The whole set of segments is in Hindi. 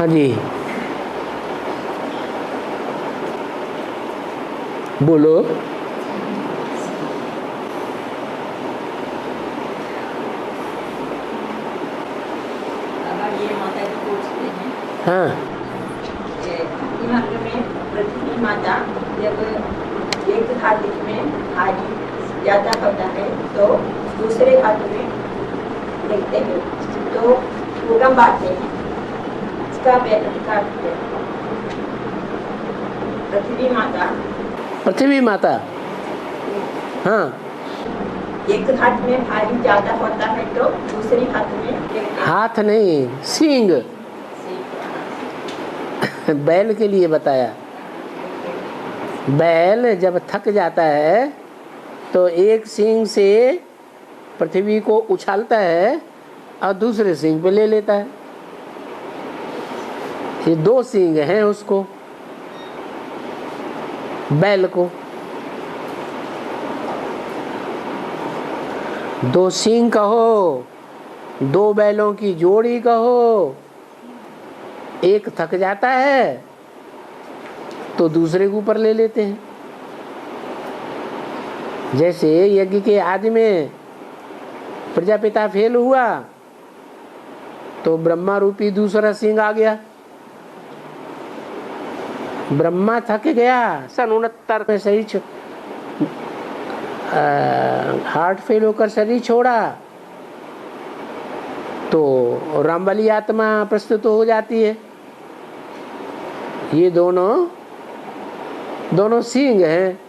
हाँ जी, बोलो। ये माता जी पूछते हैं हाँ, हिमालय में पृथ्वी माता जब एक धातु में भारी ज्यादा होता है तो दूसरे धातु में देखते हैं तो भूकंप आते हैं। इसका पृथ्वी माता हाँ, एक धातु में भारी ज्यादा होता है तो दूसरी धातु में देखते हैं। हाथ नहीं, सींग। बैल के लिए बताया। बैल जब थक जाता है तो एक सींग से पृथ्वी को उछालता है और दूसरे सींग पे ले लेता है। ये दो सींग हैं उसको, बैल को। दो सींग कहो, दो बैलों की जोड़ी कहो। एक थक जाता है तो दूसरे के ऊपर ले लेते हैं। जैसे यज्ञ के आदि में प्रजापिता फेल हुआ तो ब्रह्मा रूपी दूसरा सिंह आ गया। ब्रह्मा थक गया, सन 69 में शरीर हार्ट फेल होकर शरीर छोड़ा तो राम वाली आत्मा प्रस्तुत हो जाती है। ये दोनों सिंह हैं।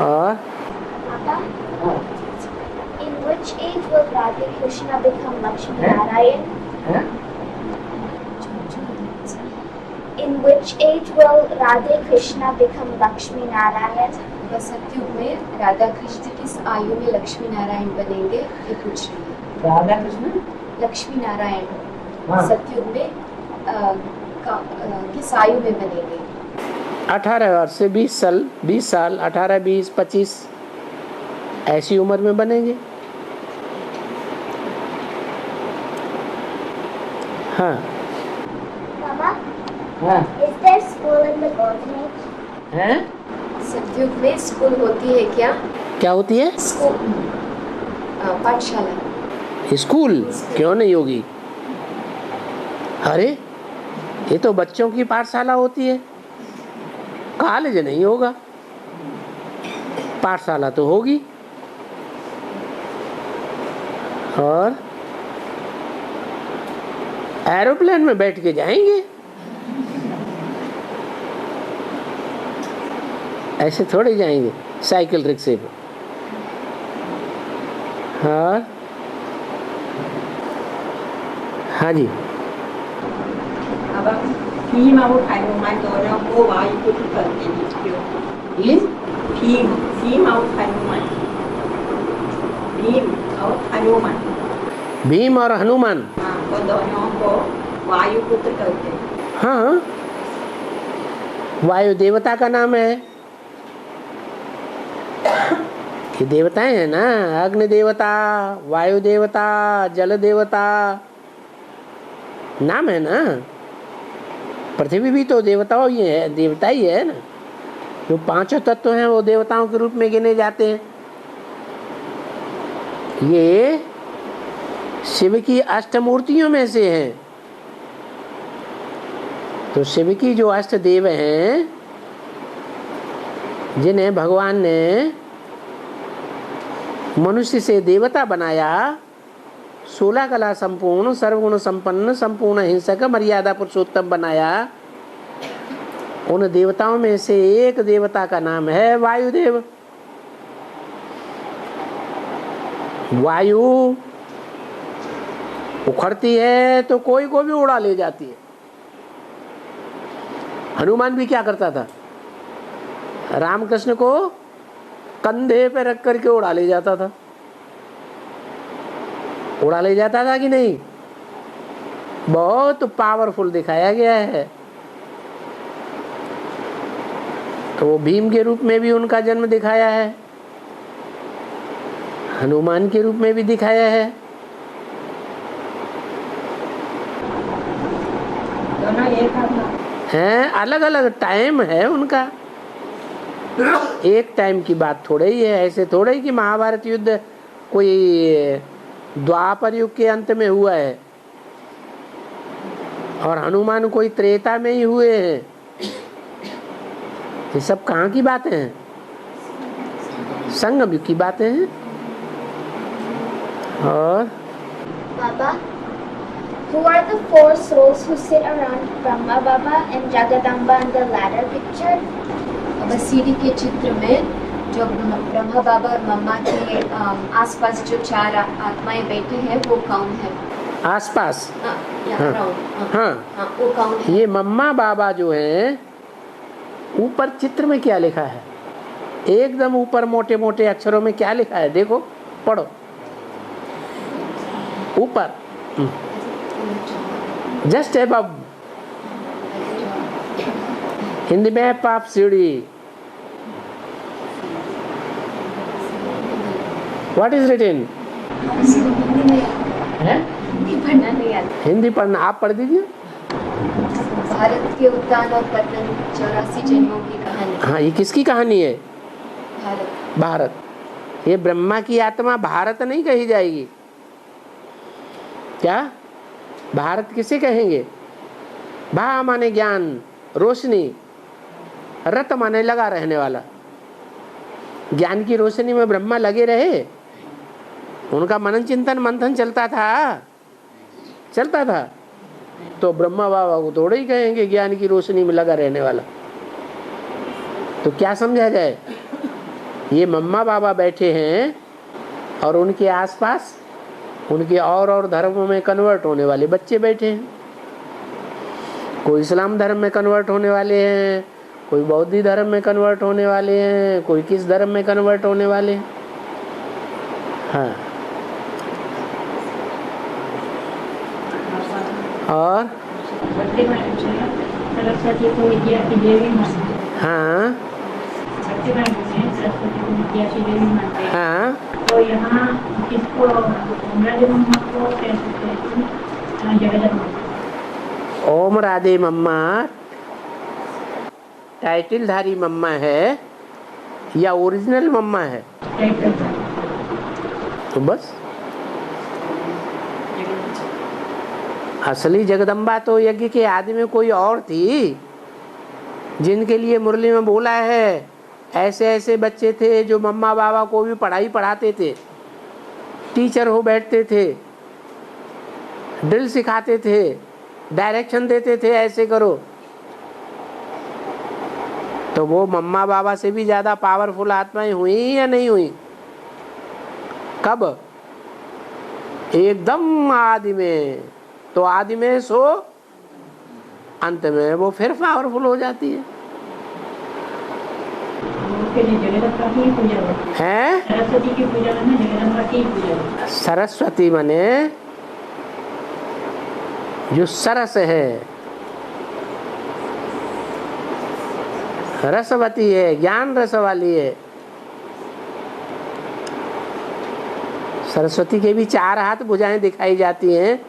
और In which age will Radha Krishna become Lakshmi Narayan? In which age will Radha Krishna become Lakshmi Narayan? सत्युग में राधा कृष्ण किस आयु में लक्ष्मी नारायण बनेंगे ये पूछ रही है। राधा कृष्ण लक्ष्मी नारायण हाँ। सत्युग में किस आयु में बनेंगे? 18 वर्ष से 20 साल 18, 20, 25 ऐसी उम्र में बनेंगे। हाँ। Mama, हाँ। is there school in the golden age? हैं? सत्युग में स्कूल होती है क्या? क्या होती है? स्कूल पाठशाला। स्कूल क्यों नहीं होगी? अरे ये तो बच्चों की पाठशाला होती है, कॉलेज नहीं होगा, पाठशाला तो होगी। और एरोप्लेन में बैठ के जाएंगे, ऐसे थोड़े जाएंगे साइकिल रिक्शे पे। हाँ जी। अब भीम और हनुमान दोनों को वायुपुत्र करते हैं क्यों? भीम और हनुमान भीम और हनुमान हाँ, वो दोनों को वायुपुत्र करते हैं। हाँ, वायु देवता का नाम है। ये देवताएं हैं ना, अग्नि देवता, वायु देवता, जल देवता, नाम है ना। पृथ्वी भी तो देवताओं ही है, देवता ही है ना। जो पांचों तत्व हैं वो देवताओं के रूप में गिने जाते हैं। ये शिव की अष्टमूर्तियों में से हैं। तो शिव की जो अष्ट देव हैं, जिन्हें भगवान ने मनुष्य से देवता बनाया, 16 कला संपूर्ण, सर्वगुण संपन्न, संपूर्ण हिंसक, मर्यादा पुरुषोत्तम बनाया, उन देवताओं में से एक देवता का नाम है वायुदेव। वायु उखड़ती है तो कोई को भी उड़ा ले जाती है। हनुमान भी क्या करता था? रामकृष्ण को कंधे पे रख करके उड़ा ले जाता था। उड़ा ले जाता था कि नहीं? बहुत पावरफुल दिखाया गया है। तो वो भीम के रूप में भी उनका जन्म दिखाया है, हनुमान के रूप में भी दिखाया है। हैं, अलग अलग टाइम है उनका, एक टाइम की बात थोड़े ही है। ऐसे थोड़े ही कि महाभारत युद्ध कोई द्वापर युग के अंत में हुआ है और हनुमान कोई त्रेता में ही हुए हैं। ये सब कहाँ की बातें हैं? संगम युग की बातें हैं। और Baba, who are the four souls who sit around Brahma Baba and Jagadamba in the latter picture? अब सीढ़ी के चित्र में जो ब्रह्मा बाबा और मम्मा के आसपास जो चार आत्माएं बैठे हैं वो कौन है? आसपास हाँ, हाँ, वो कौन है? ये मम्मा बाबा जो हैं, ऊपर चित्र में क्या लिखा है? एकदम ऊपर मोटे मोटे अक्षरों में क्या लिखा है? देखो, पढ़ो ऊपर, just above in the map of सीढ़ी, व्हाट इज रिटन? पढ़ना नहीं आता। हिंदी पढ़ना, आप पढ़ दीजिए। भारत के उत्थान और पतन, 84 जन्मों की कहानी। हाँ, ये किसकी कहानी है? भारत। भारत। ये ब्रह्मा की आत्मा भारत नहीं कही जाएगी। क्या भारत किसे कहेंगे? भा माने ज्ञान, रोशनी, रत माने लगा रहने वाला। ज्ञान की रोशनी में ब्रह्मा लगे रहे, उनका मनन चिंतन मंथन चलता था, तो ब्रह्मा बाबा को थोड़े ही कहेंगे ज्ञान की रोशनी में लगा रहने वाला। तो क्या समझा जाए? ये मम्मा बाबा बैठे हैं और उनके आसपास उनके और धर्मों में कन्वर्ट होने वाले बच्चे बैठे हैं। कोई इस्लाम धर्म में कन्वर्ट होने वाले हैं, कोई बौद्ध धर्म में कन्वर्ट होने वाले हैं, कोई किस धर्म में कन्वर्ट होने वाले हैं। हाँ, और सरस्वती को विद्या की देवी मानते हैं। हाँ सरस्वती को विद्या की देवी मानते हैं। हाँ, तो यहाँ किसको राधे मम्मा को कह सकते हैं? जगदम्बा। ओम राधे मम्मा टाइटलधारी मम्मा है या ओरिजिनल मम्मा है? तो बस असली जगदम्बा तो यज्ञ के आदि में कोई और थी, जिनके लिए मुरली में बोला है ऐसे ऐसे बच्चे थे जो मम्मा बाबा को भी पढ़ाई पढ़ाते थे, टीचर हो बैठते थे, ड्रिल सिखाते थे, डायरेक्शन देते थे, ऐसे करो। तो वो मम्मा बाबा से भी ज्यादा पावरफुल आत्माएं हुई या नहीं हुई? कब? एकदम आदि में। तो आदि में सो अंत में वो फिर पावरफुल हो जाती है। हैं? सरस्वती की पूजा में जगदम्बा की पूजा। सरस्वती माने जो सरस है, रसवती है, ज्ञान रस वाली है। सरस्वती के भी 4 हाथ भुजाएं दिखाई जाती हैं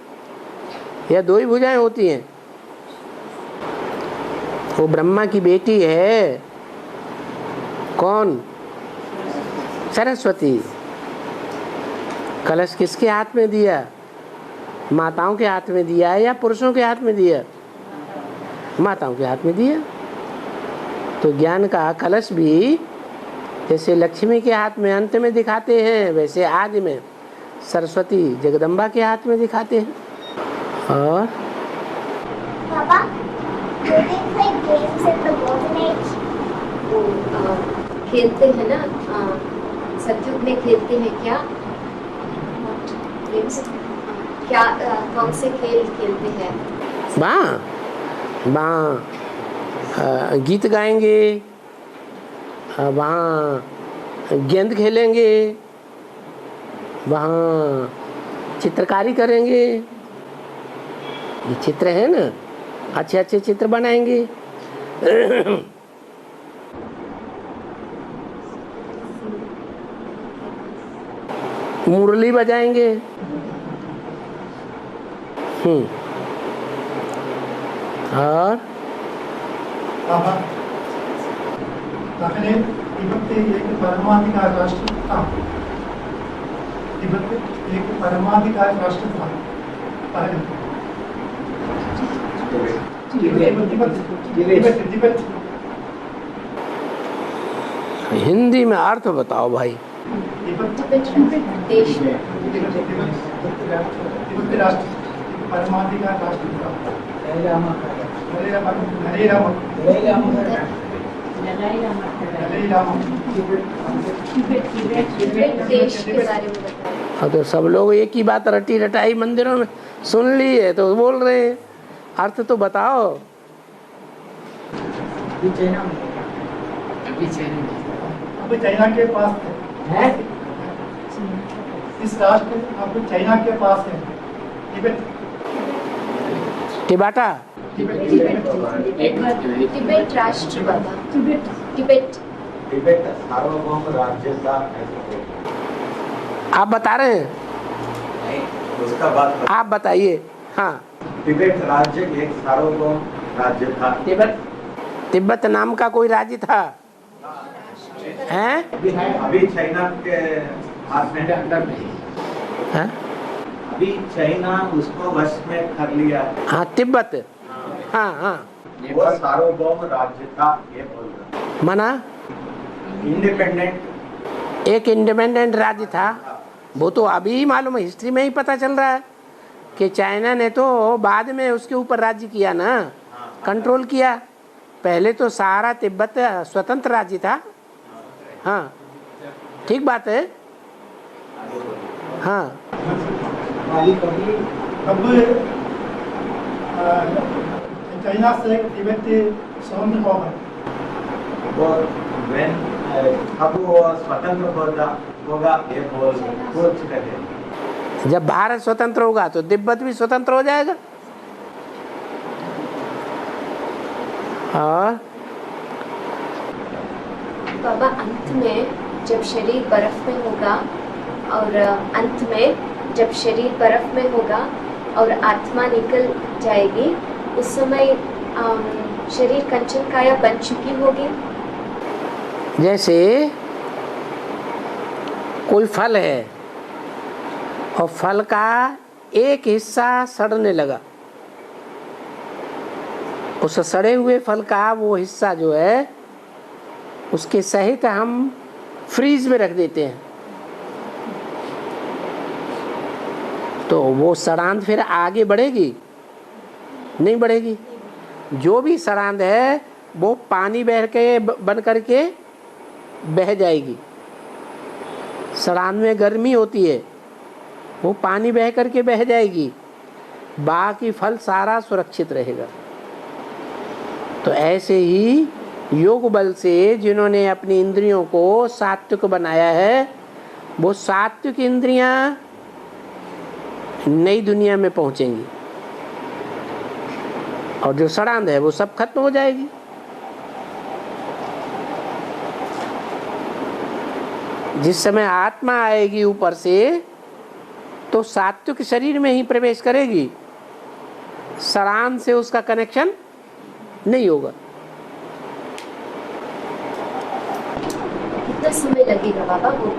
या 2 ही भुजाएं होती हैं? वो ब्रह्मा की बेटी है। कौन? सरस्वती। कलश किसके हाथ में दिया? माताओं के हाथ में दिया या पुरुषों के हाथ में दिया? माताओं के हाथ में दिया। तो ज्ञान का कलश भी जैसे लक्ष्मी के हाथ में अंत में दिखाते हैं, वैसे आदि में सरस्वती जगदम्बा के हाथ में दिखाते हैं। और Baba, do they play games in the golden age? वो खेलते हैं ना, सतयुग में खेलते हैं क्या? गेम्स क्या? कौन से खेल खेलते हैं? वहाँ गीत गाएंगे, वहाँ गेंद खेलेंगे, वहाँ चित्रकारी करेंगे। ये चित्र है ना, अच्छे अच्छे चित्र बनाएंगे। मुरली बजाएंगे। और बाबा पहले तिब्बत एक परमाधिकार राष्ट्र था। तिब्बत एक परमाधिकार राष्ट्र था पहले। तिब्बत हिंदी में अर्थ बताओ भाई। देश तिब्बत राष्ट्र परमाधिकार राष्ट्र था। देश के बारे में बताएं। हाँ, तो सब लोग एक ही बात रटी रटाई मंदिरों में सुन ली है तो बोल रहे हैं, अर्थ तो बताओ। अभी चाइना के पास है इस राष्ट्र अब चाइना के पास है। तिब्बत टिबाटा तिब्बत राष्ट्र बाबा। तिब्बत तिब्बत सार्वभौम राज्य था। आप बता रहे हैं, नहीं, उसका बात आप बताइए। हाँ, तिब्बत राज्य एक सार्वभौम राज्य था। तिब्बत नाम का कोई राज्य था हैं? अभी चाइना के हाथ में हैं? अभी चाइना उसको वश में कर लिया है। हाँ, तिब्बत। हाँ हाँ, वो सार्वभौम राज्य था ये बोल रहा माना इंडिपेंडेंट। एक इंडिपेंडेंट राज्य था। वो तो अभी मालूम है, हिस्ट्री में ही पता चल रहा है कि चाइना ने तो बाद में उसके ऊपर राज्य किया ना, कंट्रोल किया। पहले तो सारा तिब्बत स्वतंत्र राज्य था। हाँ, ठीक बात है। हाँ, अब चाइना से तिब्बत स्वतंत्र होगा। वो when अब वो स्वतंत्र होगा ये बोल चुके थे। जब भारत स्वतंत्र होगा तो तिब्बत भी स्वतंत्र हो जाएगा। और बाबा अंत में जब शरीर बर्फ में होगा और अंत में जब शरीर बर्फ में होगा और आत्मा निकल जाएगी, उस समय शरीर कंचन काया बन चुकी होगी। जैसे कोई फल है और फल का एक हिस्सा सड़ने लगा, उस सड़े हुए फल का वो हिस्सा जो है उसके सहित हम फ्रीज में रख देते हैं, तो वो सड़ांध फिर आगे बढ़ेगी? नहीं बढ़ेगी। जो भी सड़ांध है वो पानी बह के बन करके बह जाएगी। सड़ांध में गर्मी होती है, वो पानी बह करके बह जाएगी, बाकी फल सारा सुरक्षित रहेगा। तो ऐसे ही योग बल से जिन्होंने अपनी इंद्रियों को सात्विक बनाया है, वो सात्विक इंद्रियां नई दुनिया में पहुंचेंगी और जो सड़ांध है वो सब खत्म हो जाएगी। जिस समय आत्मा आएगी ऊपर से तो सात्विक शरीर में ही प्रवेश करेगी, सड़ांध से उसका कनेक्शन नहीं होगा। कितना समय लगेगा बाबा वो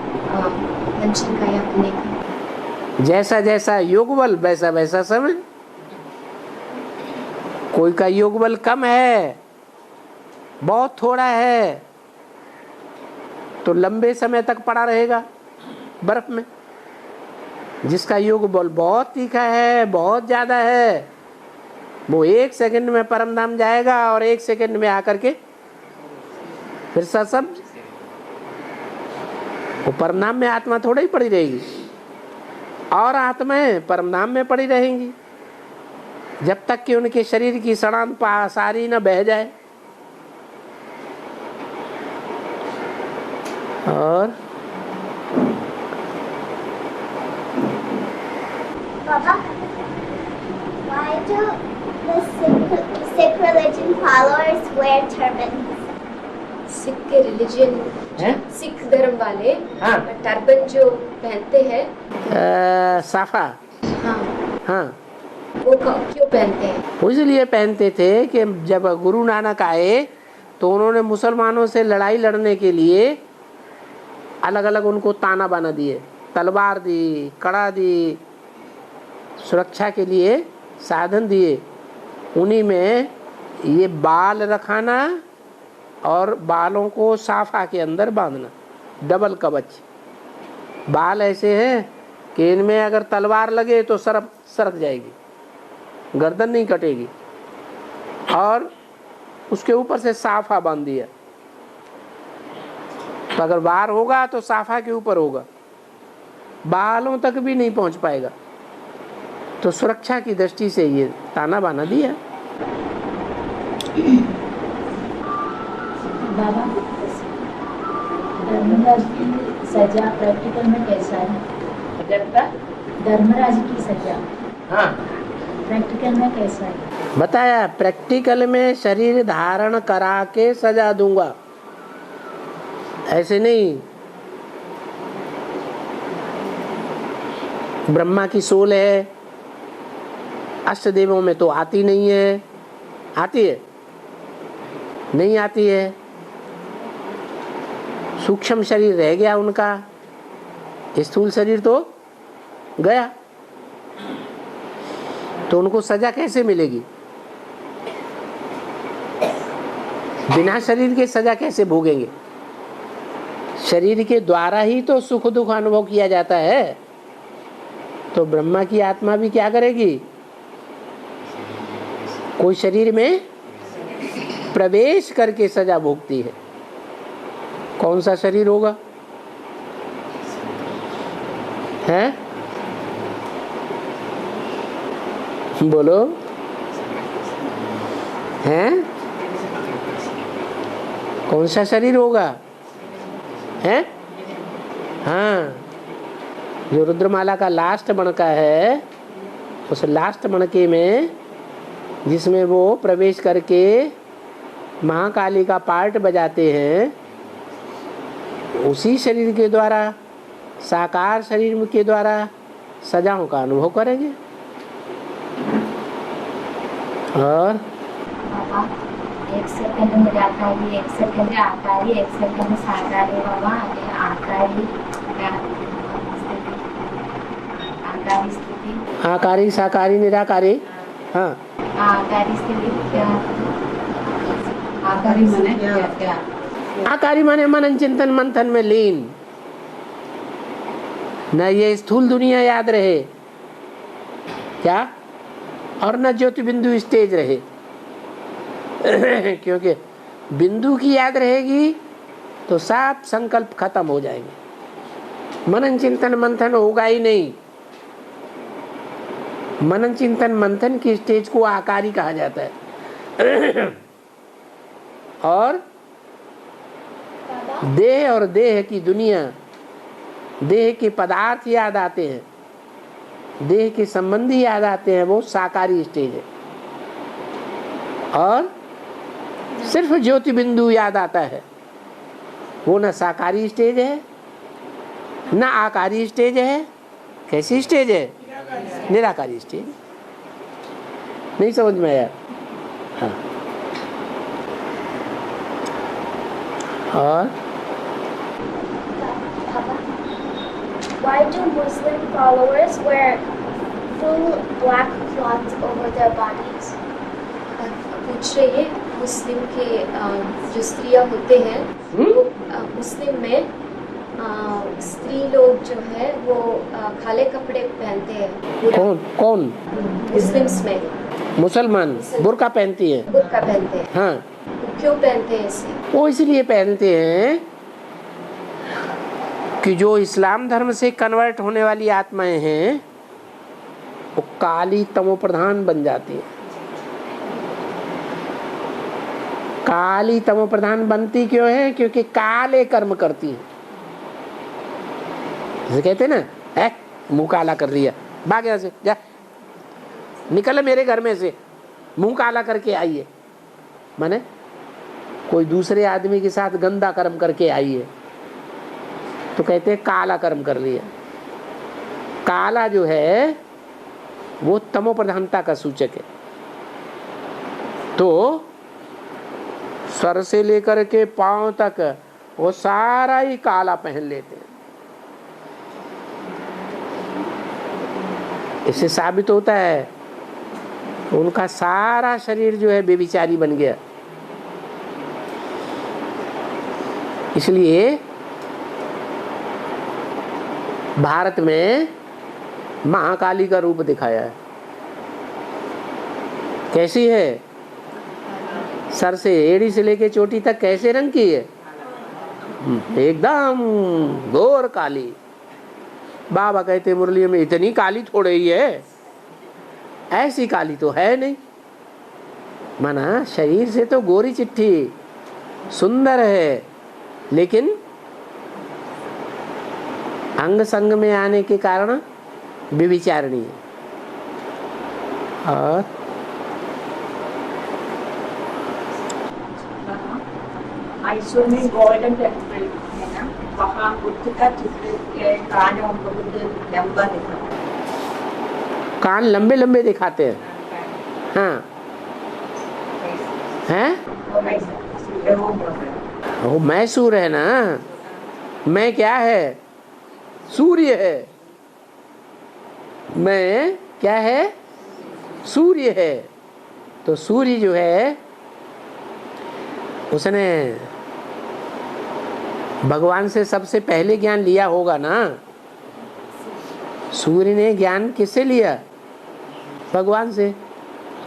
कंचन काया बनने का? जैसा जैसा योग बल वैसा वैसा समय। कोई का योग बल कम है, बहुत थोड़ा है, तो लंबे समय तक पड़ा रहेगा बर्फ में। जिसका योग बल बहुत तीखा है, बहुत ज्यादा है, वो 1 सेकंड में परम धाम जाएगा और 1 सेकंड में आकर के फिर सब वो परम धाम में आत्मा थोड़ा ही पड़ी रहेगी, और आत्माएं परम धाम में पड़ी रहेंगी जब तक कि उनके शरीर की सड़ांध सारी न बह जाए। और Papa, why do the Sikh religion followers wear turbans? Sikh के रिलीजन, सिख धर्म वाले टर्बन जो पहनते हैं, साफा, हाँ हाँ, वो क्यों पहनते हैं? वो इसलिए पहनते थे कि जब गुरु नानक आए तो उन्होंने मुसलमानों से लड़ाई लड़ने के लिए अलग अलग उनको ताना बाना दिए, तलवार दी, कड़ा दी, सुरक्षा के लिए साधन दिए। उन्हीं में ये बाल रखाना और बालों को साफा के अंदर बांधना, डबल कवच। बाल ऐसे हैं कि इनमें अगर तलवार लगे तो सरक जाएगी, गर्दन नहीं कटेगी, और उसके ऊपर से साफा बांध दिया। तो अगर वार होगा तो साफा के ऊपर होगा, बालों तक भी नहीं पहुंच पाएगा। तो सुरक्षा की दृष्टि से ये ताना बाना दिया। बाबा, धर्मराज की सजा प्रैक्टिकल में कैसा है? धर्मराज की सजा हाँ प्रैक्टिकल में कैसा है? बताया, प्रैक्टिकल में शरीर धारण करा के सजा दूंगा, ऐसे नहीं। ब्रह्मा की सोल है, अष्टदेवों में तो आती नहीं है। आती है? नहीं आती है। सूक्ष्म शरीर रह गया उनका, स्थूल शरीर तो गया। तो उनको सजा कैसे मिलेगी? बिना शरीर के सजा कैसे भोगेंगे? शरीर के द्वारा ही तो सुख दुख अनुभव किया जाता है। तो ब्रह्मा की आत्मा भी क्या करेगी? कोई शरीर में प्रवेश करके सजा भोगती है। कौन सा शरीर होगा? है? बोलो। हैं? कौन सा शरीर होगा? है? हाँ, जो रुद्रमाला का लास्ट मणका है, उस लास्ट मणके में जिसमें वो प्रवेश करके महाकाली का पार्ट बजाते हैं, उसी शरीर के द्वारा, साकार शरीर के द्वारा सजाओं का अनुभव करेंगे। और बाबा, एक सेकंड में निराकारी, एक सेकंड में आकारी, एक सेकंड में साकारी। बाबा, आकारी आकारी स्थिति, आकारी, साकारी, निराकारी। हाँ, आकारी स्थिति क्या? आकारी माने क्या? आकारी माने मनन चिंतन मंथन में लीन। न ये स्थूल दुनिया याद रहे क्या, और न ज्योति बिंदु स्टेज रहे। क्योंकि बिंदु की याद रहेगी तो सब संकल्प खत्म हो जाएंगे। मनन चिंतन मंथन होगा ही नहीं। मनन चिंतन मंथन की स्टेज को आकारी कहा जाता है। और देह और देह की दुनिया, देह के पदार्थ याद आते हैं, देह के संबंधी याद आते हैं, वो साकारी स्टेज है। और सिर्फ ज्योति बिंदु याद आता है, वो न साकारी स्टेज है न आकारी स्टेज है। कैसी स्टेज है? निराकारी स्टेज। नहीं समझ में आया? हाँ। और Why do Muslim followers wear full black cloths over their bodies? पूछ रही है, मुस्लिम के जो स्त्रियां होते हैं, वो मुस्लिम में स्त्री लोग जो है वो काले कपड़े पहनते हैं। कौन? मुस्लिम्स में मुसलमान बुर्का पहनती है। बुर्का पहनते हैं। हाँ, वो क्यों पहनते हैं ऐसे? वो इसलिए पहनते हैं कि जो इस्लाम धर्म से कन्वर्ट होने वाली आत्माएं हैं, वो काली तमो प्रधान बन जाती है। काली तमो प्रधान बनती क्यों है? क्योंकि काले कर्म करती है। जैसे कहते हैं ना, मुंह काला कर लिया, भाग यहाँ से, जा निकल मेरे घर में से, मुंह काला करके आइए। माने कोई दूसरे आदमी के साथ गंदा कर्म करके आइए, तो कहते हैं काला कर्म कर लिया। काला जो है वो तमो प्रधानता का सूचक है। तो सर से लेकर के पांव तक वो सारा ही काला पहन लेते हैं। इससे साबित होता है उनका सारा शरीर जो है बेविचारी बन गया। इसलिए भारत में महाकाली का रूप दिखाया है। कैसी है? सर से एड़ी से लेके चोटी तक कैसे रंग की है? एकदम घोर काली। बाबा कहते मुरली में इतनी काली थोड़े ही है, ऐसी काली तो है नहीं। माना शरीर से तो गोरी चिट्ठी सुंदर है, लेकिन अंग संग में आने के कारण व्यभिचारिणी है। और मैसूर में गोल्डन टेम्पल है ना, वहाँ बुद्ध का चित्र के कान बहुत लंबा दिखा, कान लंबे लंबे दिखाते हैं। हाँ हैं? वो मैसूर है ना, मैं क्या है? सूर्य है। मैं क्या है? सूर्य है। तो सूर्य जो है उसने भगवान से सबसे पहले ज्ञान लिया होगा ना। सूर्य ने ज्ञान किससे लिया? भगवान से।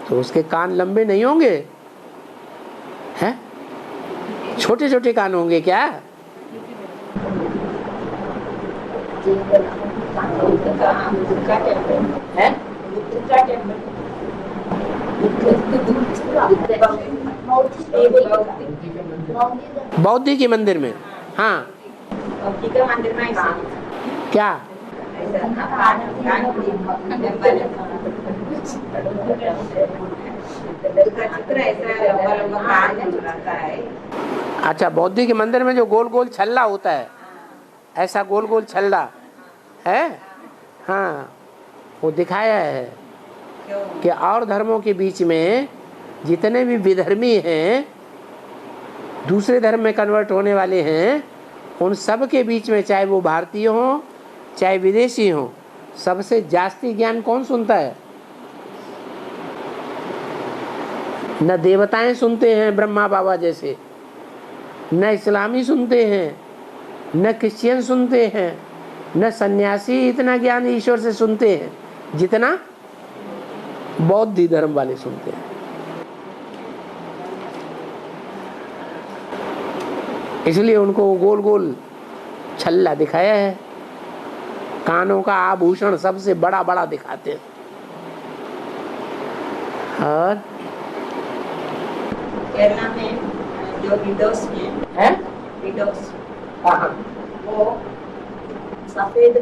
तो उसके कान लंबे नहीं होंगे? हैं? छोटे छोटे कान होंगे क्या? बौद्ध के मंदिर में। हाँ बौद्ध के मंदिर में ऐसा क्या? अच्छा, बौद्ध के मंदिर में जो गोल गोल छल्ला होता है, ऐसा गोल गोल छल्ला है। हाँ, वो दिखाया है कि और धर्मों के बीच में जितने भी विधर्मी हैं, दूसरे धर्म में कन्वर्ट होने वाले हैं, उन सब के बीच में, चाहे वो भारतीय हों चाहे विदेशी हों, सबसे जास्ती ज्ञान कौन सुनता है? न देवताएं सुनते हैं ब्रह्मा बाबा जैसे, न इस्लामी सुनते हैं, न क्रिश्चियन सुनते हैं, न सन्यासी इतना ज्ञान ईश्वर से सुनते हैं जितना बौद्ध धर्म वाले सुनते हैं। इसलिए उनको गोल गोल छल्ला दिखाया है। कानों का आभूषण सबसे बड़ा बड़ा दिखाते हैं। और केरला में जो विडोस में है, विडोस कहाँ? वो सफेद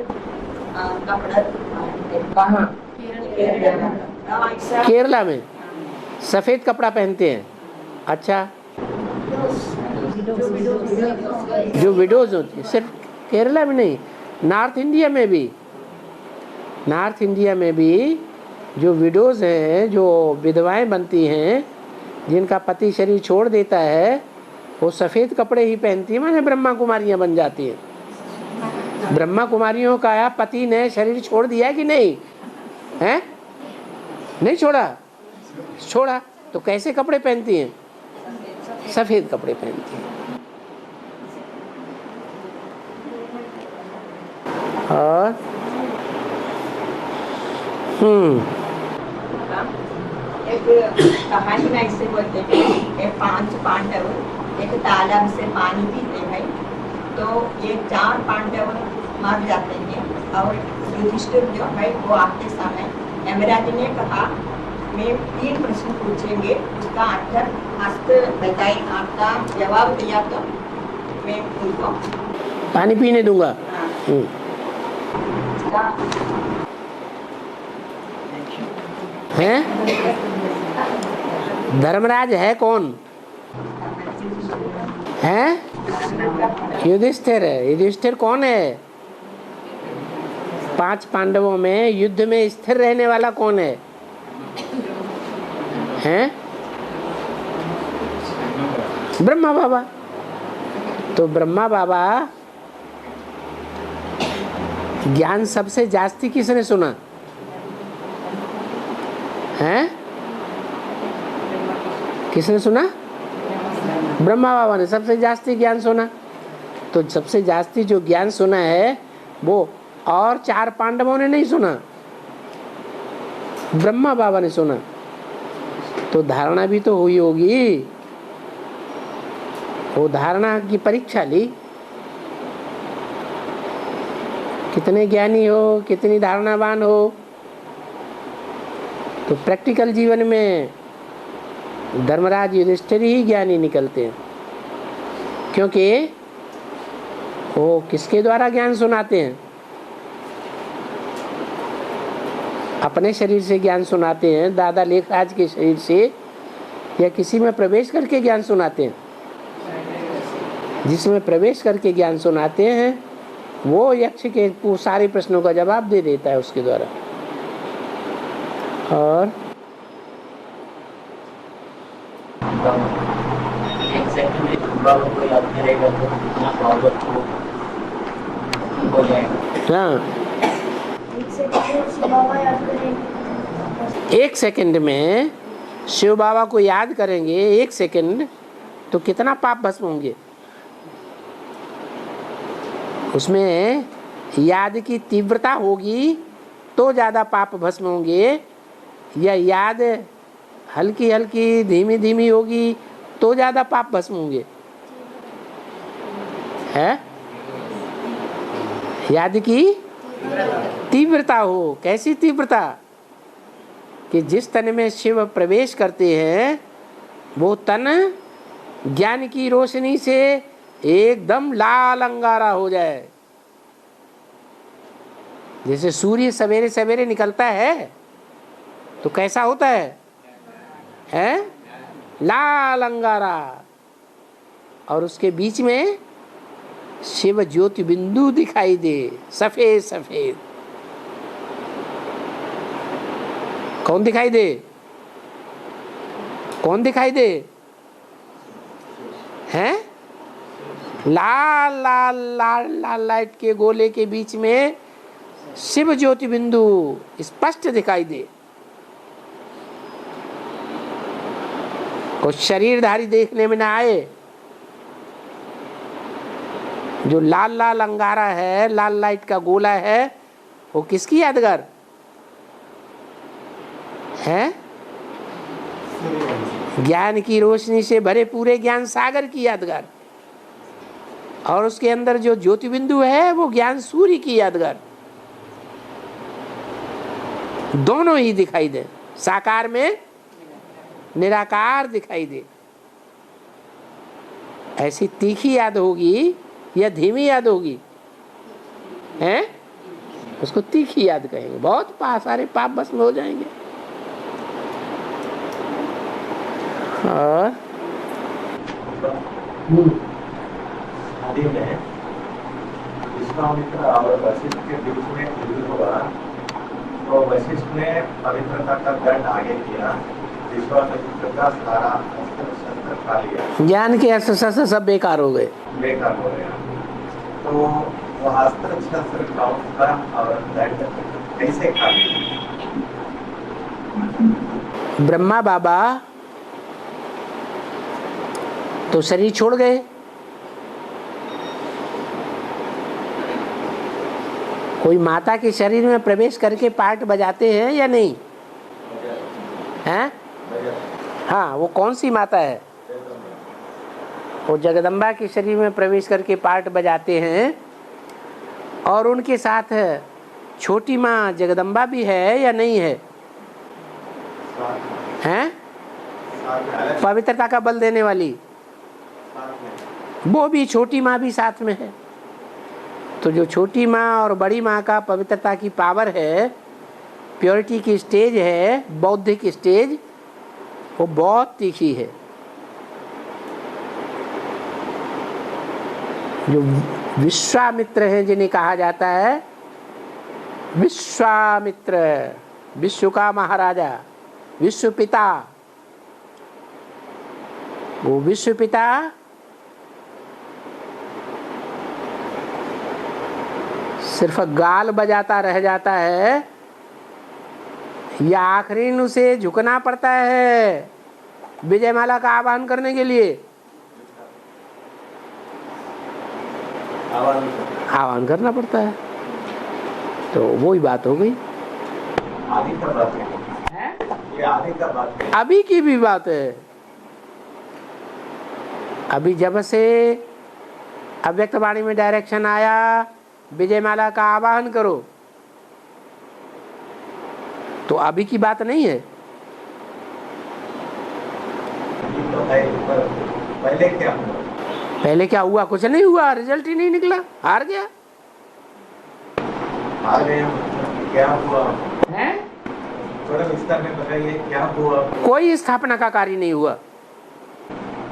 कपड़ा कहाँ? ऐसा केरला में सफेद कपड़ा पहनते हैं। अच्छा, जो विडोज होती है, सिर्फ केरला में नहीं, नॉर्थ इंडिया में भी, नॉर्थ इंडिया में भी जो विडोज हैं, जो विधवाएं बनती हैं, जिनका पति शरीर छोड़ देता है, वो सफ़ेद कपड़े ही पहनती है, माने ब्रह्मा कुमारियाँ बन जाती हैं। ब्रह्मा कुमारियों का पति ने शरीर छोड़ दिया कि नहीं है? नहीं छोड़ा? छोड़ा तो कैसे कपड़े पहनती हैं? सफ़ेद कपड़े पहनती हैं। और एक कहानी में ऐसे बोलते हैं कि 5 पांडव एक तालाब से पानी पीते हैं, तो ये 4 पांडव मर जाते हैं, और युधिष्ठिर जो है वो आते समय यमराज ने कहा मैं 3 प्रश्न पूछेंगे, उसका आंसर हस्त बताए, आपका जवाब दिया तो मैं उनको पानी पीने दूंगा। हैं? धर्मराज है कौन? है युधिष्ठिर है। युधिष्ठिर कौन है? 5 पांडवों में युद्ध में स्थिर रहने वाला कौन है? हैं? ब्रह्मा बाबा। तो ब्रह्मा बाबा ज्ञान सबसे जास्ती किसने सुना है? किसने सुना? ब्रह्मा बाबा ने सबसे जास्ती ज्ञान सुना। तो सबसे जास्ती जो ज्ञान सुना है वो और 4 पांडवों ने नहीं सुना, ब्रह्मा बाबा ने सुना। तो धारणा भी तो हुई होगी, वो धारणा की परीक्षा ली, कितने ज्ञानी हो, कितनी धारणावान हो। तो प्रैक्टिकल जीवन में धर्मराज युधिष्ठिर ही ज्ञानी निकलते हैं, क्योंकि वो किसके द्वारा ज्ञान सुनाते हैं? अपने शरीर से ज्ञान सुनाते हैं, दादा लेखराज के शरीर से, या किसी में प्रवेश करके ज्ञान सुनाते हैं? जिसमें प्रवेश करके ज्ञान सुनाते हैं वो यक्ष के सारे प्रश्नों का जवाब दे देता है उसके द्वारा। और एक सेकंड में बाबा को याद करेगा तो अपना भागवत को हो जाएगा। हाँ, 1 सेकंड में शिव बाबा को याद करेंगे, 1 सेकंड, तो कितना पाप भस्म होंगे? उसमें याद की तीव्रता होगी तो ज़्यादा पाप भस्म होंगे, या याद हल्की हल्की धीमी धीमी होगी तो ज़्यादा पाप भस्म होंगे? है याद की तीव्रता हो। कैसी तीव्रता? कि जिस तन में शिव प्रवेश करते हैं वो तन ज्ञान की रोशनी से एकदम लाल अंगारा हो जाए। जैसे सूर्य सवेरे सवेरे निकलता है तो कैसा होता है? लाल अंगारा, और उसके बीच में शिव ज्योति बिंदु दिखाई दे, सफेद सफेद। कौन दिखाई दे? कौन दिखाई दे? हैं? लाल लाल लाल लाल लाइट के गोले के बीच में शिव ज्योति बिंदु स्पष्ट दिखाई दे। और शरीरधारी देखने में ना आए। जो लाल लाल अंगारा है, लाल लाइट का गोला है, वो किसकी यादगार है? ज्ञान की रोशनी से भरे पूरे ज्ञान सागर की यादगार। और उसके अंदर जो ज्योति बिंदु है वो ज्ञान सूर्य की यादगार। दोनों ही दिखाई दे, साकार में निराकार दिखाई दे। ऐसी तीखी याद होगी या धीमी याद होगी? हैं? उसको तीखी याद कहेंगे। बहुत सारे पाप भस्म हो जाएंगे। और आदि में विश्वामित्र और वशिष्ठ के बीच में युद्ध हुआ तो वशिष्ठ ने पवित्रता का दंड आगे किया, विश्वामित्र का सारा अस्त्र शस्त्र खा लिया। ज्ञान के अस्त्र शस्त्र सब बेकार हो गए। बेकार हो गया। तो वो अस्त्र शस्त्र का और दंड कैसे खा लिया? ब्रह्मा बाबा तो शरीर छोड़ गए, कोई माता के शरीर में प्रवेश करके पार्ट बजाते हैं या नहीं? हैं? हाँ, वो कौन सी माता है? वो जगदम्बा के शरीर में प्रवेश करके पार्ट बजाते हैं। और उनके साथ छोटी माँ जगदम्बा भी है या नहीं है? हैं? पवित्रता का बल देने वाली वो भी, छोटी माँ भी साथ में है। तो जो छोटी माँ और बड़ी माँ का पवित्रता की पावर है, प्योरिटी की स्टेज है, बौद्धिक स्टेज, वो बहुत तीखी है। जो विश्वामित्र हैं, जिन्हें कहा जाता है विश्वामित्र, विश्व का महाराजा, विश्व पिता, वो विश्व पिता सिर्फ गाल बजाता रह जाता है या आखिरी में उसे झुकना पड़ता है विजयमाला का आह्वान करने के लिए? आह्वान करना पड़ता है। तो वही बात हो गई। आदि का बात है, ये आदि का बात है, अभी की भी बात है। अभी जब से अव्यक्त वाणी में डायरेक्शन आया विजयमाला का आवाहन करो, तो अभी की बात नहीं है। तो है, पर पहले क्या हुआ? पहले क्या हुआ? कुछ नहीं हुआ, रिजल्ट ही नहीं निकला, हार गया। हार गए हम, क्या हुआ? है? थोड़ा विस्तार में बताइए क्या हुआ? कोई स्थापना का कार्य नहीं हुआ।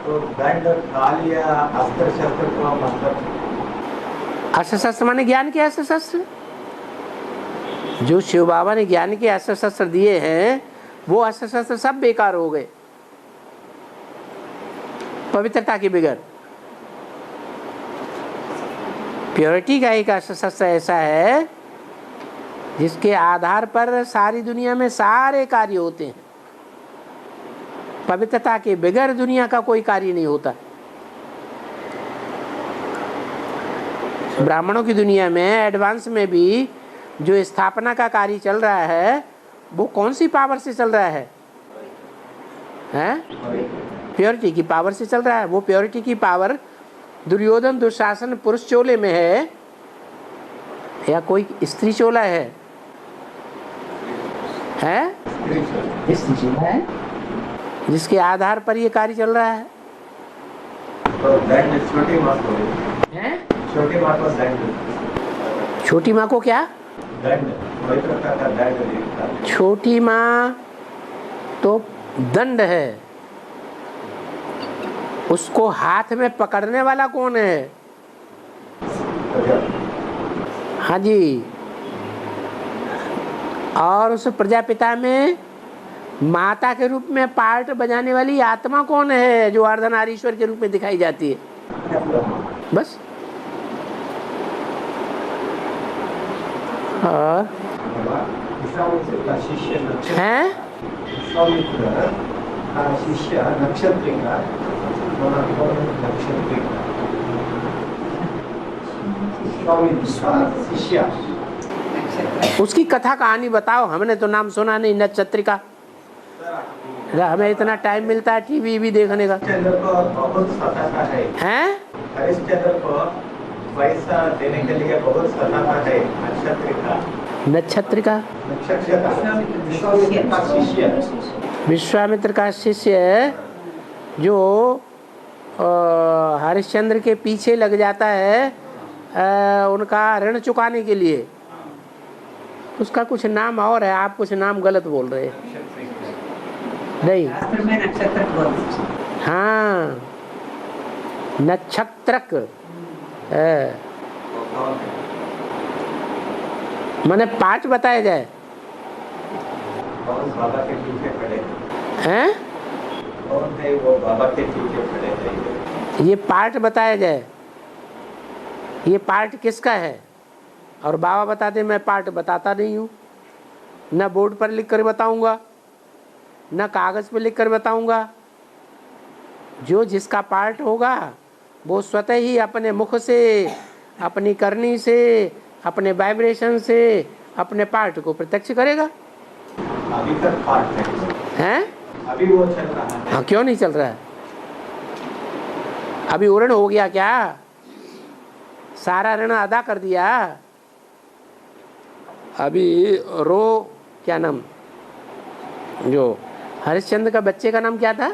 तो दंड काल या अस्त्र शस्त्र का मतलब? अस्त्र शस्त्र माने ज्ञान के अस्त्र शस्त्र। जो शिव बाबा ने ज्ञान के अस्त्र शस्त्र दिए हैं वो अस्त्र शस्त्र सब बेकार हो गए पवित्रता के बगैर। प्योरिटी का एक अस्त्र शस्त्र ऐसा है जिसके आधार पर सारी दुनिया में सारे कार्य होते हैं। पवित्रता के बगैर दुनिया का कोई कार्य नहीं होता। ब्राह्मणों की दुनिया में एडवांस में भी जो स्थापना का कार्य चल रहा है वो कौन सी पावर से चल रहा है? प्योरिटी की पावर से चल रहा है। वो प्योरिटी की पावर दुर्योधन दुशासन पुरुष चोले में है या कोई स्त्री चोला है? स्त्री चोला है जिसके आधार पर ये कार्य चल रहा है। तो दंड छोटी माँ को है? छोटी माँ को दंड, छोटी माँ को क्या दंड, पवित्रता का दंड देता है। छोटी माँ तो दंड है, उसको हाथ में पकड़ने वाला कौन है? हाँ जी। और उस प्रजापिता में माता के रूप में पार्ट बजाने वाली आत्मा कौन है जो अर्धनारीश्वर के रूप में दिखाई जाती है? बस। और हैं? शिष्य नक्षत्रिका, शिष्य, उसकी कथा कहानी बताओ, हमने तो नाम सुना नहीं नक्षत्रिका। हमें इतना टाइम मिलता है टीवी भी देखने का। हरिश्चंद्र को बहुत सताता है। हैं? हरिश्चंद्र को पैसा देने के लिए बहुत सताता है नक्षत्रिका। नक्षत्रिका विश्वामित्र का शिष्य जो हरिश्चंद्र के पीछे लग जाता है उनका ऋण चुकाने के लिए। उसका कुछ नाम और है, आप कुछ नाम गलत बोल रहे हैं। नहीं, हाँ, नक्षत्रक मैंने 5 बताया जाए बाबा के पीछे खड़े हैं? कौन है वो बाबा के पीछे खड़े थे? ये पार्ट बताया जाए, ये पार्ट किसका है? और बाबा बताते मैं पार्ट बताता नहीं हूँ, न बोर्ड पर लिख कर बताऊंगा न कागज पर लिख कर बताऊंगा। जो जिसका पार्ट होगा वो स्वतः ही अपने मुख से, अपनी करनी से, अपने वाइब्रेशन से अपने पार्ट को प्रत्यक्ष करेगा। अभी तक पार्ट हैं? अभी वो चल रहा है। हाँ, क्यों नहीं चल रहा है? अभी ऋण हो गया क्या? सारा ऋण अदा कर दिया। अभी क्या नाम, जो हरिश्चंद्र का बच्चे का नाम क्या था?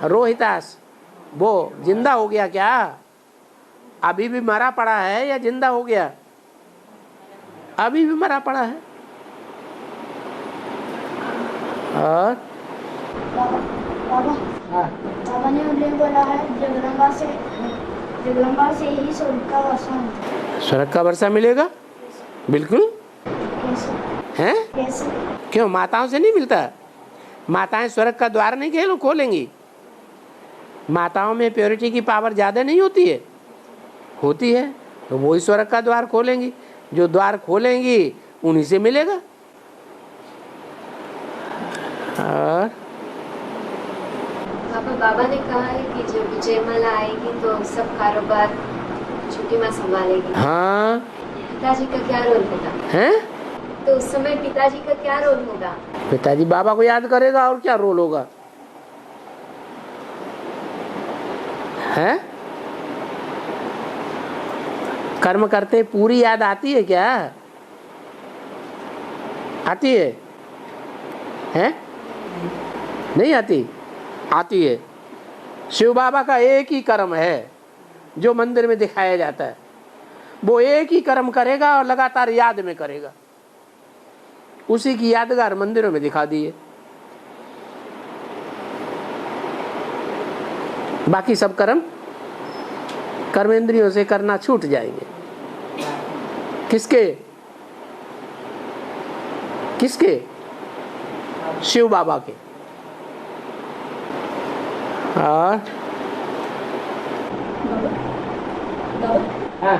रोहितास। वो जिंदा हो गया क्या? अभी भी मरा पड़ा है या जिंदा हो गया? अभी भी मरा पड़ा है। और बाबा ने उन्हें बोला है जगदम्बा से ही स्वर्ग का वर्षा होता है। स्वर्ग का वर्षा मिलेगा? बिल्कुल। कैसे? हैं? कैसे? क्यों, माताओं से नहीं मिलता? माताएं स्वर्ग का द्वार नहीं खोलेंगी। माताओं में प्योरिटी की पावर ज़्यादा नहीं होती है? होती है, तो वही स्वर्ग का द्वार खोलेंगी। जो द्वार खोलेंगी उन्हीं से मिलेगा। और बाबा ने कहा है कि जब विजयमाला आएगी तो सब कारोबार छोटी माँ संभालेगी। हाँ, पिताजी का क्या रोल होगा? हैं? तो उस समय पिताजी का क्या रोल होगा? पिताजी बाबा को याद करेगा, और क्या रोल होगा? है? कर्म करते पूरी याद आती है क्या? आती है? हैं? नहीं आती? आती है। शिव बाबा का एक ही कर्म है जो मंदिर में दिखाया जाता है। वो एक ही कर्म करेगा और लगातार याद में करेगा। उसी की यादगार मंदिरों में दिखा दी है। बाकी सब कर्मेंद्रियों से करना छूट जाएंगे। किसके? किसके? शिव बाबा के। और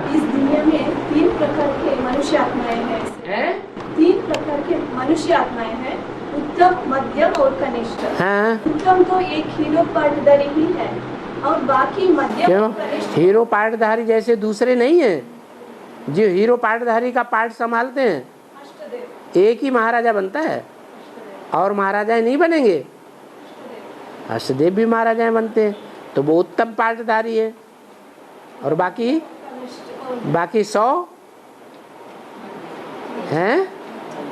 इस दुनिया में 3 प्रकार के मनुष्य आत्माएं हैं। 3 प्रकार के मनुष्य आत्माएं हैं, उत्तम, मध्यम और कनिष्ठ। उत्तम तो एक हीरो पार्टधारी ही है और बाकी मध्यम क्यों? और कनिष्ठ। हीरो पार्टधारी जैसे दूसरे नहीं है। जो हीरो पार्टधारी का पार्ट संभालते हैं, अष्टदेव। एक ही महाराजा बनता है, और महाराजाएं नहीं बनेंगे। अष्टदेव भी महाराजाएं बनते हैं, तो वो उत्तम पार्टधारी है। और बाकी 100 हैं?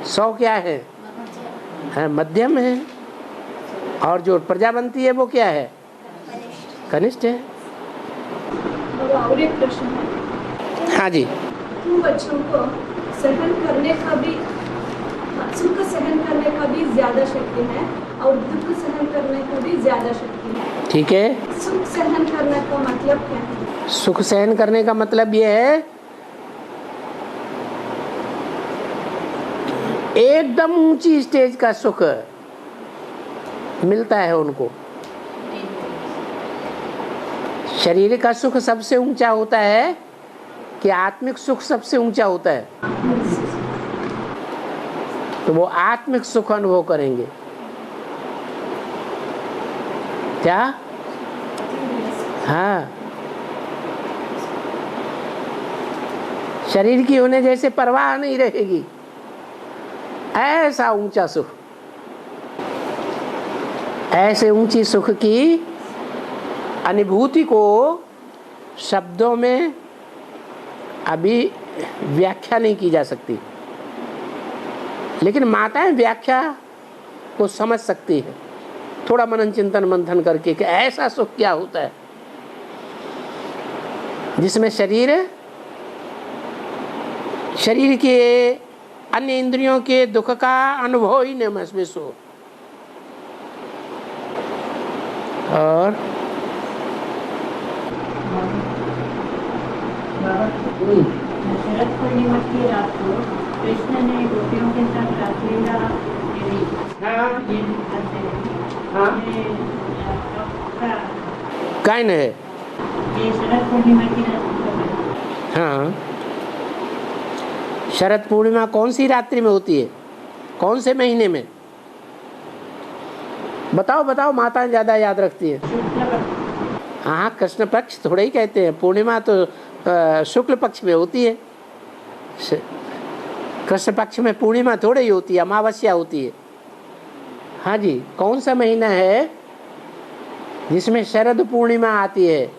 100 क्या है? मध्यम है। और जो प्रजा बनती है वो क्या है? कनिष्ठ है। और एक प्रश्न है। हाँ जी। तुम बच्चों को सहन करने का भी, सुख सहन करने का भी ज्यादा शक्ति है और दुख सहन करने का भी ज्यादा शक्ति है। ठीक है। सुख सहन करने का मतलब क्या है? सुख सहन करने का मतलब ये है एकदम ऊंची स्टेज का सुख मिलता है उनको। शरीर का सुख सबसे ऊंचा होता है कि आत्मिक सुख सबसे ऊंचा होता है? तो वो आत्मिक सुख अनुभव करेंगे। क्या? हाँ, शरीर की होने जैसे परवाह नहीं रहेगी, ऐसा ऊंचा सुख। ऐसे ऊंची सुख की अनुभूति को शब्दों में अभी व्याख्या नहीं की जा सकती, लेकिन माताएं व्याख्या को समझ सकती है थोड़ा मनन चिंतन मंथन करके कि ऐसा सुख क्या होता है जिसमें शरीर के अन्य इंद्रियों के दुख का अनुभव ही न महसूस हो। और शरद पूर्णिमा की रात को कृष्ण ने गोपियों के साथ रासलीला गायन है। ये शरद पूर्णिमा की रात। हाँ, शरद पूर्णिमा कौन सी रात्रि में होती है? कौन से महीने में? बताओ बताओ, माताएं ज्यादा याद रखती है। हाँ, कृष्ण पक्ष थोड़े ही कहते हैं, पूर्णिमा तो शुक्ल पक्ष में होती है। कृष्ण पक्ष में पूर्णिमा थोड़ी ही होती है, अमावस्या होती है। हाँ जी, कौन सा महीना है जिसमें शरद पूर्णिमा आती है?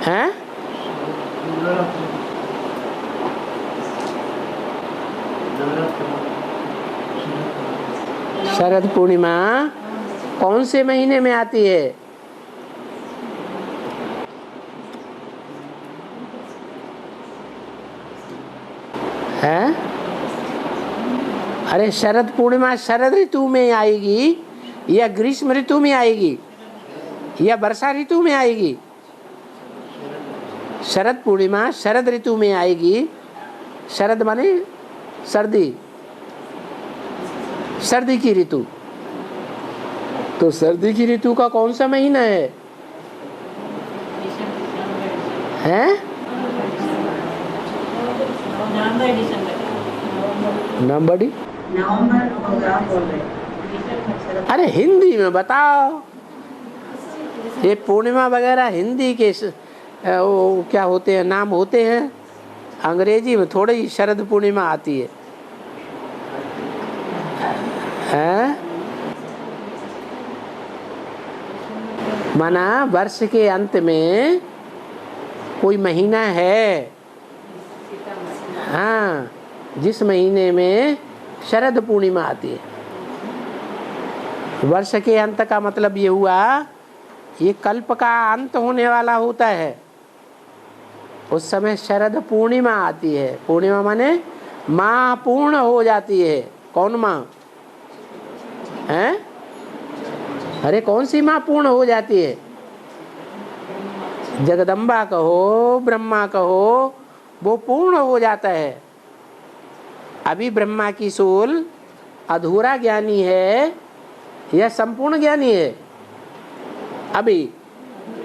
हैं? शरद पूर्णिमा कौन से महीने में आती है? हैं? अरे शरद पूर्णिमा शरद ऋतु में आएगी या ग्रीष्म ऋतु में आएगी या वर्षा ऋतु में आएगी? शरद पूर्णिमा शरद ऋतु में आएगी। शरद माने सर्दी, सर्दी की ऋतु। तो सर्दी की ऋतु का कौन सा महीना है? हैं? नवंबर होगा बोल रहे। अरे हिंदी में बताओ। ये पूर्णिमा वगैरह हिंदी के वो क्या होते हैं, नाम होते हैं। अंग्रेजी में थोड़ी ही शरद पूर्णिमा आती है। हैं? माना वर्ष के अंत में कोई महीना है, हाँ, जिस महीने में शरद पूर्णिमा आती है। वर्ष के अंत का मतलब ये हुआ, ये कल्प का अंत होने वाला होता है, उस समय शरद पूर्णिमा आती है। पूर्णिमा माने माँ पूर्ण हो जाती है। कौन माँ है? अरे कौन सी माँ पूर्ण हो जाती है? जगदम्बा कहो, ब्रह्मा कहो, वो पूर्ण हो जाता है। अभी ब्रह्मा की सोल अधूरा ज्ञानी है या संपूर्ण ज्ञानी है? अभी